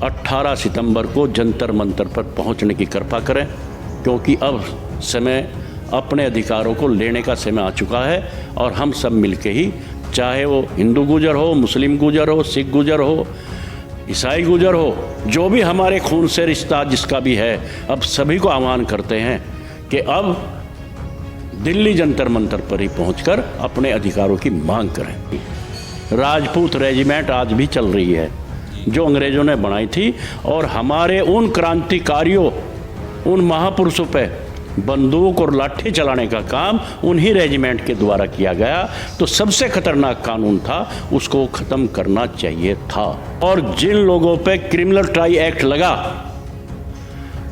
18 सितंबर को जंतर मंतर पर पहुंचने की कृपा करें, क्योंकि अब समय अपने अधिकारों को लेने का समय आ चुका है। और हम सब मिलके ही, चाहे वो हिंदू गुजर हो, मुस्लिम गुजर हो, सिख गुजर हो, ईसाई गुजर हो, जो भी हमारे खून से रिश्ता जिसका भी है, अब सभी को आह्वान करते हैं कि अब दिल्ली जंतर मंतर पर ही पहुंचकर अपने अधिकारों की मांग करें। राजपूत रेजिमेंट आज भी चल रही है, जो अंग्रेज़ों ने बनाई थी, और हमारे उन क्रांतिकारियों, उन महापुरुषों पे बंदूक और लाठी चलाने का काम उन्हीं रेजिमेंट के द्वारा किया गया। तो सबसे खतरनाक कानून था, उसको ख़त्म करना चाहिए था। और जिन लोगों पे क्रिमिनल ट्राई एक्ट लगा,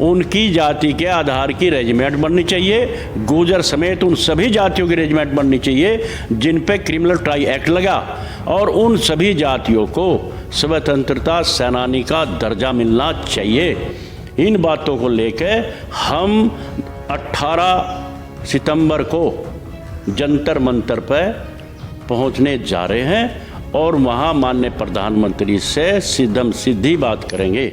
उनकी जाति के आधार की रेजिमेंट बननी चाहिए। गुर्जर समेत उन सभी जातियों की रेजिमेंट बननी चाहिए जिन पे क्रिमिनल ट्राई एक्ट लगा, और उन सभी जातियों को स्वतंत्रता सेनानी का दर्जा मिलना चाहिए। इन बातों को लेकर हम 18 सितंबर को जंतर मंतर पर पहुंचने जा रहे हैं और वहां माननीय प्रधानमंत्री से सीधी बात करेंगे।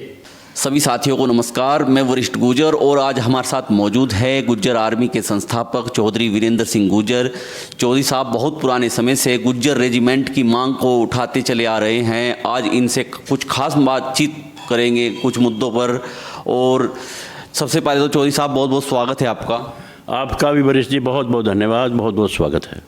सभी साथियों को नमस्कार, मैं वरिष्ठ गुर्जर और आज हमारे साथ मौजूद है गुर्जर आर्मी के संस्थापक चौधरी वीरेंद्र सिंह गुर्जर। चौधरी साहब बहुत पुराने समय से गुर्जर रेजिमेंट की मांग को उठाते चले आ रहे हैं। आज इनसे कुछ खास बातचीत करेंगे कुछ मुद्दों पर। और सबसे पहले तो चौधरी साहब बहुत बहुत स्वागत है आपका। आपका भी वरिष्ठ जी बहुत बहुत धन्यवाद, बहुत बहुत स्वागत है।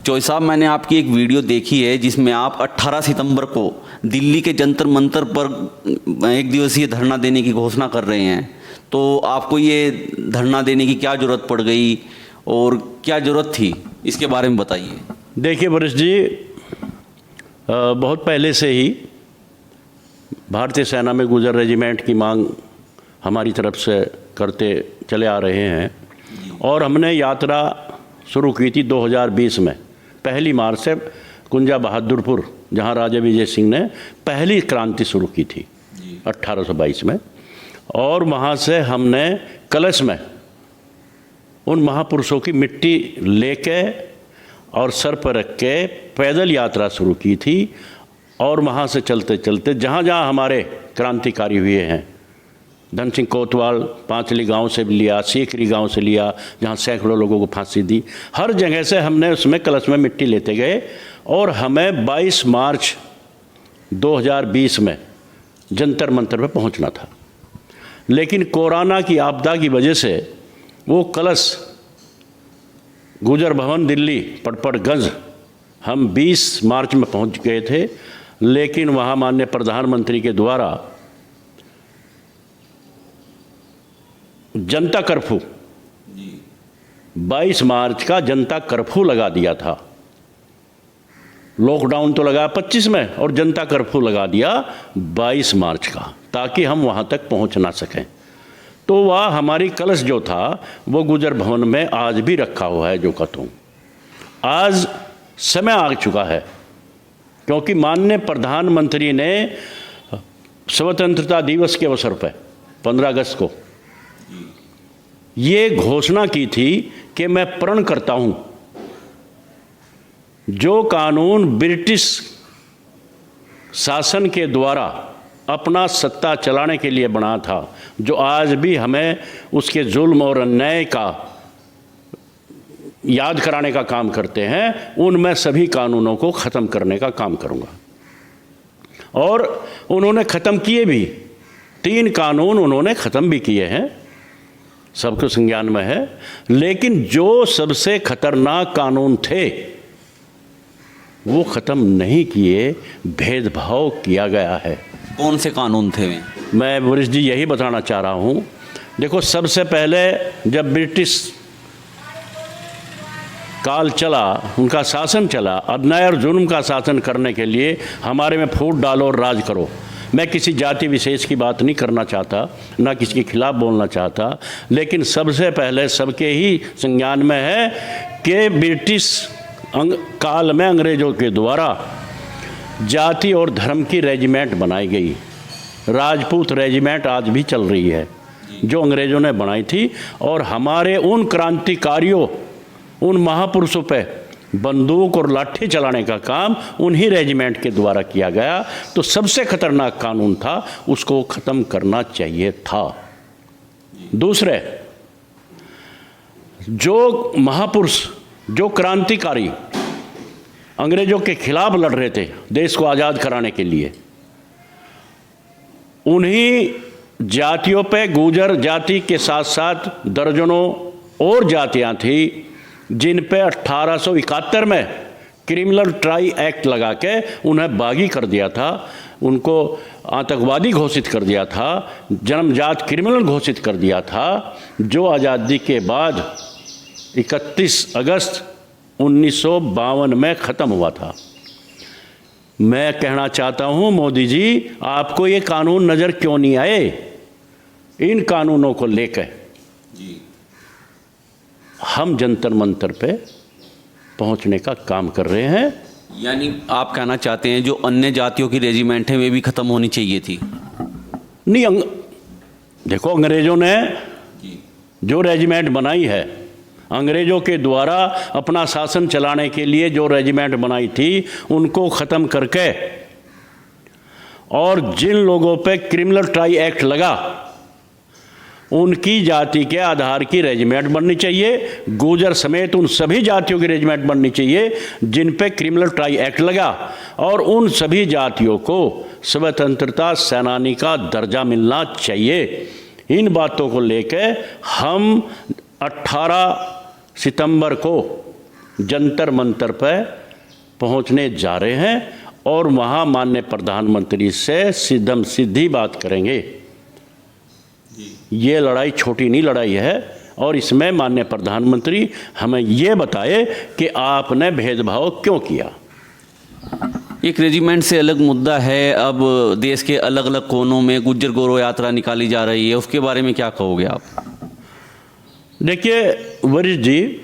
चौधरी साहब, मैंने आपकी एक वीडियो देखी है जिसमें आप 18 सितंबर को दिल्ली के जंतर मंतर पर एक दिवसीय धरना देने की घोषणा कर रहे हैं। तो आपको ये धरना देने की क्या ज़रूरत पड़ गई और क्या ज़रूरत थी, इसके बारे में बताइए। देखिए वरिष्ठ जी, बहुत पहले से ही भारतीय सेना में गुर्जर रेजिमेंट की मांग हमारी तरफ से करते चले आ रहे हैं, और हमने यात्रा शुरू की थी 2020 में, 1 मार्च से कुंजा बहादुरपुर, जहां राजा विजय सिंह ने पहली क्रांति शुरू की थी 1822 में। और वहां से हमने कलश में उन महापुरुषों की मिट्टी लेके और सर पर रख के पैदल यात्रा शुरू की थी। और वहाँ से चलते चलते जहाँ जहाँ हमारे क्रांतिकारी हुए हैं, धन सिंह कोतवाल पांचली गांव से लिया, सीकरी गांव से लिया, जहाँ सैकड़ों लोगों को फांसी दी, हर जगह से हमने उसमें कलश में मिट्टी लेते गए। और हमें 22 मार्च 2020 में जंतर मंतर पर पहुंचना था, लेकिन कोरोना की आपदा की वजह से वो कलश गुर्जर भवन दिल्ली पटपड़गंज हम 20 मार्च में पहुंच गए थे, लेकिन वहाँ माननीय प्रधानमंत्री के द्वारा जनता कर्फ्यू 22 मार्च का जनता कर्फ्यू लगा दिया था। लॉकडाउन तो लगा 25 में और जनता कर्फ्यू लगा दिया 22 मार्च का, ताकि हम वहाँ तक पहुँच ना सकें। तो वह हमारी कलश जो था वो गुर्जर भवन में आज भी रखा हुआ है। जो कहता हूँ, आज समय आ चुका है, क्योंकि माननीय प्रधानमंत्री ने स्वतंत्रता दिवस के अवसर पर 15 अगस्त को ये घोषणा की थी कि मैं प्रण करता हूं, जो कानून ब्रिटिश शासन के द्वारा अपना सत्ता चलाने के लिए बना था, जो आज भी हमें उसके जुल्म और अन्याय का याद कराने का काम करते हैं, उनमें सभी कानूनों को ख़त्म करने का काम करूंगा। और उन्होंने ख़त्म किए भी, 3 कानून उन्होंने ख़त्म भी किए हैं, सबको संज्ञान में है। लेकिन जो सबसे खतरनाक कानून थे वो ख़त्म नहीं किए, भेदभाव किया गया है। कौन से कानून थे वे? मैं वरिष्ठ जी यही बताना चाह रहा हूँ। देखो, सबसे पहले जब ब्रिटिश काल चला, उनका शासन चला, अन्याय और जुल्म का शासन करने के लिए हमारे में फूट डालो और राज करो। मैं किसी जाति विशेष की बात नहीं करना चाहता, ना किसी के खिलाफ बोलना चाहता, लेकिन सबसे पहले सबके ही संज्ञान में है कि ब्रिटिश काल में अंग्रेज़ों के द्वारा जाति और धर्म की रेजिमेंट बनाई गई। राजपूत रेजिमेंट आज भी चल रही है, जो अंग्रेज़ों ने बनाई थी। और हमारे उन क्रांतिकारियों, उन महापुरुषों पे बंदूक और लाठी चलाने का काम उन्हीं रेजिमेंट के द्वारा किया गया। तो सबसे खतरनाक कानून था, उसको ख़त्म करना चाहिए था। दूसरे, जो महापुरुष, जो क्रांतिकारी अंग्रेजों के खिलाफ लड़ रहे थे देश को आज़ाद कराने के लिए, उन्हीं जातियों पे, गुर्जर जाति के साथ साथ दर्जनों और जातियां थी जिन पे 1871 में क्रिमिनल ट्राई एक्ट लगा के उन्हें बागी कर दिया था, उनको आतंकवादी घोषित कर दिया था, जन्मजात क्रिमिनल घोषित कर दिया था, जो आज़ादी के बाद 31 अगस्त 1952 में ख़त्म हुआ था। मैं कहना चाहता हूं, मोदी जी, आपको ये कानून नज़र क्यों नहीं आए? इन कानूनों को लेकर हम जंतर मंतर पे पहुंचने का काम कर रहे हैं। यानी आप कहना चाहते हैं जो अन्य जातियों की रेजिमेंट है वे भी ख़त्म होनी चाहिए थी? नहीं, देखो, अंग्रेज़ों ने जो रेजिमेंट बनाई है, अंग्रेज़ों के द्वारा अपना शासन चलाने के लिए जो रेजिमेंट बनाई थी, उनको ख़त्म करके, और जिन लोगों पे क्रिमिनल ट्राई एक्ट लगा उनकी जाति के आधार की रेजिमेंट बननी चाहिए। गुर्जर समेत उन सभी जातियों की रेजिमेंट बननी चाहिए जिन पे क्रिमिनल ट्राई एक्ट लगा, और उन सभी जातियों को स्वतंत्रता सेनानी का दर्जा मिलना चाहिए। इन बातों को लेकर हम 18 सितंबर को जंतर मंतर पर पहुंचने जा रहे हैं और वहां माननीय प्रधानमंत्री से सीधम सीधी बात करेंगे। ये लड़ाई छोटी नहीं लड़ाई है, और इसमें माननीय प्रधानमंत्री हमें ये बताए कि आपने भेदभाव क्यों किया। एक रेजिमेंट से अलग मुद्दा है, अब देश के अलग अलग कोनों में गुज्जर गौरव यात्रा निकाली जा रही है, उसके बारे में क्या कहोगे आप? देखिए वरिष्ठ जी,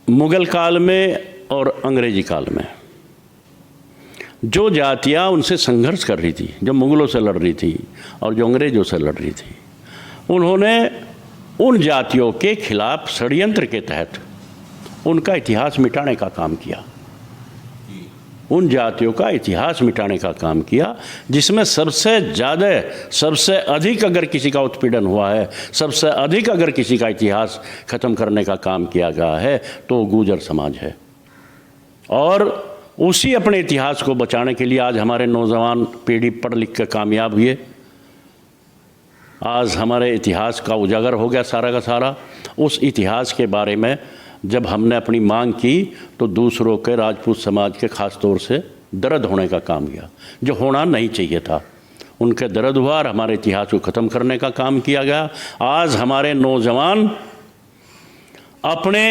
मुगल काल में और अंग्रेजी काल में जो जातियां उनसे संघर्ष कर रही थी, जो मुगलों से लड़ रही थी और जो अंग्रेजों से लड़ रही थी, उन्होंने उन जातियों के खिलाफ षड्यंत्र के तहत उनका इतिहास मिटाने का काम किया। उन जातियों का इतिहास मिटाने का काम किया, जिसमें सबसे ज़्यादा, सबसे अधिक अगर किसी का उत्पीड़न हुआ है, सबसे अधिक अगर किसी का इतिहास ख़त्म करने का काम किया गया है, तो गुर्जर समाज है। और उसी अपने इतिहास को बचाने के लिए आज हमारे नौजवान पीढ़ी पढ़ लिख कर कामयाब हुए। आज हमारे इतिहास का उजागर हो गया सारा का सारा। उस इतिहास के बारे में जब हमने अपनी मांग की तो दूसरों के, राजपूत समाज के ख़ास तौर से दर्द होने का काम किया, जो होना नहीं चाहिए था। उनके दर्द हुआ और हमारे इतिहास को ख़त्म करने का काम किया गया। आज हमारे नौजवान अपने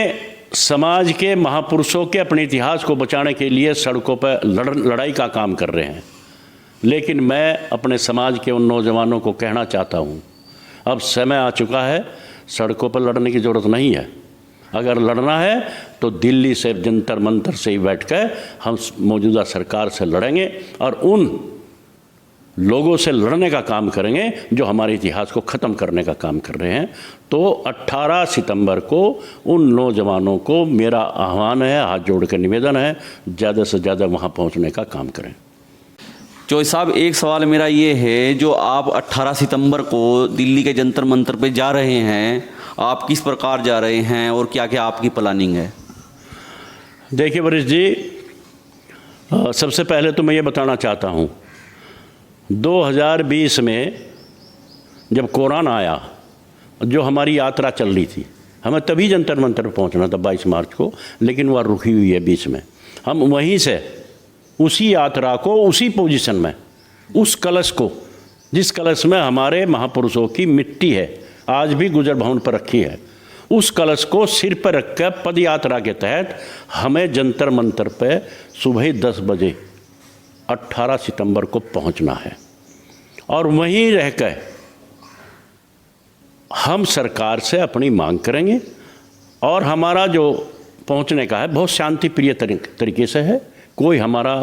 समाज के महापुरुषों के, अपने इतिहास को बचाने के लिए सड़कों पर लड़ाई का काम कर रहे हैं। लेकिन मैं अपने समाज के उन नौजवानों को कहना चाहता हूँ, अब समय आ चुका है, सड़कों पर लड़ने की ज़रूरत नहीं है। अगर लड़ना है तो दिल्ली से, जंतर मंतर से ही बैठ कर हम मौजूदा सरकार से लड़ेंगे और उन लोगों से लड़ने का काम करेंगे जो हमारे इतिहास को ख़त्म करने का काम कर रहे हैं। तो 18 सितंबर को उन नौजवानों को मेरा आह्वान है, हाथ जोड़ कर निवेदन है, ज़्यादा से ज़्यादा वहाँ पहुँचने का काम करें। चौधरी साहब, एक सवाल मेरा ये है, जो आप 18 सितंबर को दिल्ली के जंतर मंतर पे जा रहे हैं, आप किस प्रकार जा रहे हैं और क्या क्या आपकी प्लानिंग है? देखिए वरिष्ठ जी, सबसे पहले तो मैं ये बताना चाहता हूँ, 2020 में जब कोरोना आया, जो हमारी यात्रा चल रही थी, हमें तभी जंतर मंतर पर पहुँचना था 22 मार्च को, लेकिन वह रुकी हुई है बीच में। हम वहीं से उसी यात्रा को, उसी पोजीशन में, उस कलश को, जिस कलश में हमारे महापुरुषों की मिट्टी है, आज भी गुर्जर भवन पर रखी है, उस कलश को सिर पर रखकर पद यात्रा के तहत हमें जंतर मंतर पे सुबह 10 बजे 18 सितंबर को पहुंचना है। और वहीं रहकर हम सरकार से अपनी मांग करेंगे, और हमारा जो पहुंचने का है बहुत शांति प्रिय तरीके से है, कोई हमारा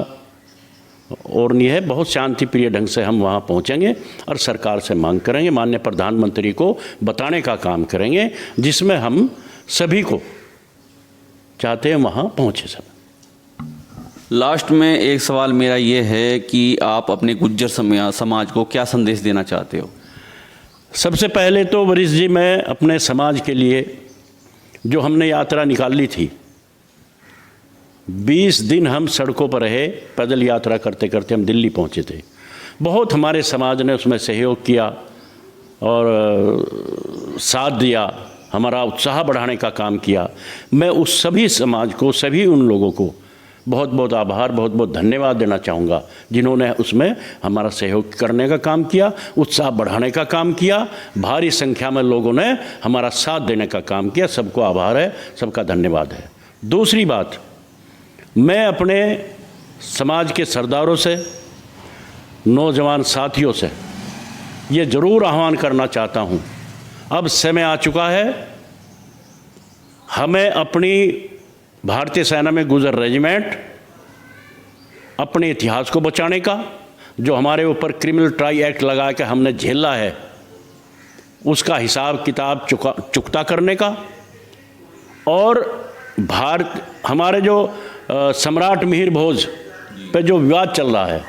और नहीं है, बहुत शांति प्रिय ढंग से हम वहाँ पहुँचेंगे और सरकार से मांग करेंगे, माननीय प्रधानमंत्री को बताने का काम करेंगे, जिसमें हम सभी को चाहते हैं वहाँ पहुँचे सब। लास्ट में एक सवाल मेरा ये है कि आप अपने गुज्जर समाज को क्या संदेश देना चाहते हो? सबसे पहले तो वरिष्ठ जी, मैं अपने समाज के लिए जो हमने यात्रा निकाली थी, 20 दिन हम सड़कों पर रहे, पैदल यात्रा करते करते हम दिल्ली पहुँचे थे। बहुत हमारे समाज ने उसमें सहयोग किया और साथ दिया, हमारा उत्साह बढ़ाने का काम किया। मैं उस सभी समाज को, सभी उन लोगों को बहुत बहुत आभार, बहुत बहुत धन्यवाद देना चाहूँगा जिन्होंने उसमें हमारा सहयोग करने का काम किया, उत्साह बढ़ाने का काम किया। भारी संख्या में लोगों ने हमारा साथ देने का काम किया। सबको आभार है, सबका धन्यवाद है। दूसरी बात, मैं अपने समाज के सरदारों से, नौजवान साथियों से ये ज़रूर आह्वान करना चाहता हूँ, अब समय आ चुका है हमें अपनी भारतीय सेना में गुजर रेजिमेंट, अपने इतिहास को बचाने का, जो हमारे ऊपर क्रिमिनल ट्राई एक्ट लगा के हमने झेला है, उसका हिसाब किताब चुकता करने का, और हमारे जो सम्राट मिहिर भोज पे जो विवाद चल रहा है,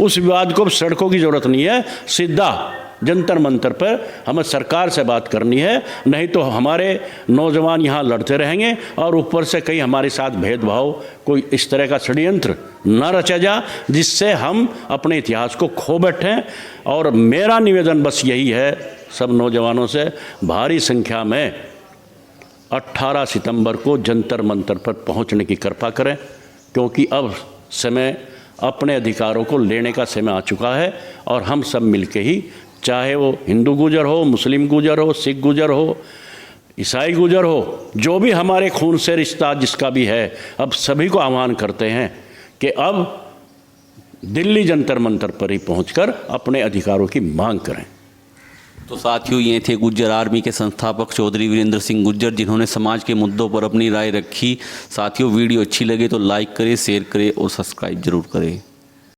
उस विवाद को सड़कों की ज़रूरत नहीं है, सीधा जंतर मंतर पर हमें सरकार से बात करनी है। नहीं तो हमारे नौजवान यहाँ लड़ते रहेंगे और ऊपर से कहीं हमारे साथ भेदभाव, कोई इस तरह का षड्यंत्र न रचा जा जिससे हम अपने इतिहास को खो बैठें। और मेरा निवेदन बस यही है सब नौजवानों से, भारी संख्या में 18 सितंबर को जंतर मंतर पर पहुँचने की कृपा करें, क्योंकि अब समय अपने अधिकारों को लेने का समय आ चुका है। और हम सब मिलके ही, चाहे वो हिंदू गुजर हो, मुस्लिम गुजर हो, सिख गुजर हो, ईसाई गुजर हो, जो भी हमारे खून से रिश्ता जिसका भी है, अब सभी को आह्वान करते हैं कि अब दिल्ली जंतर मंतर पर ही पहुंचकर अपने अधिकारों की मांग करें। तो साथियों, ये थे गुज्जर आर्मी के संस्थापक चौधरी वीरेंद्र सिंह गुज्जर, जिन्होंने समाज के मुद्दों पर अपनी राय रखी। साथियों, वीडियो अच्छी लगे तो लाइक करें, शेयर करें और सब्सक्राइब जरूर करें।